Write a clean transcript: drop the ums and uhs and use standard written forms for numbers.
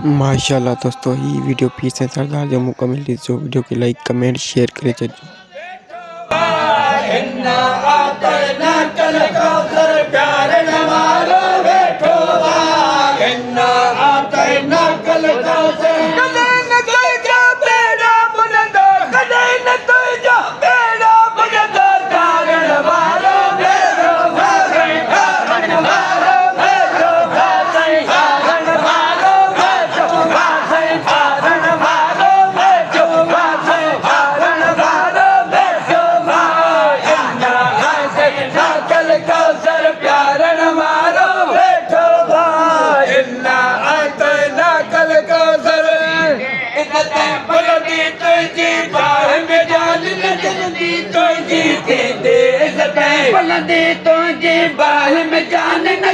माशाल्लाह दोस्तों, ये वीडियो पीस है सरदार जम्मू कमेटी। जो वीडियो की लाइक कमेंट शेयर करे चलिए। बुलंदी तुझी बाह में जान न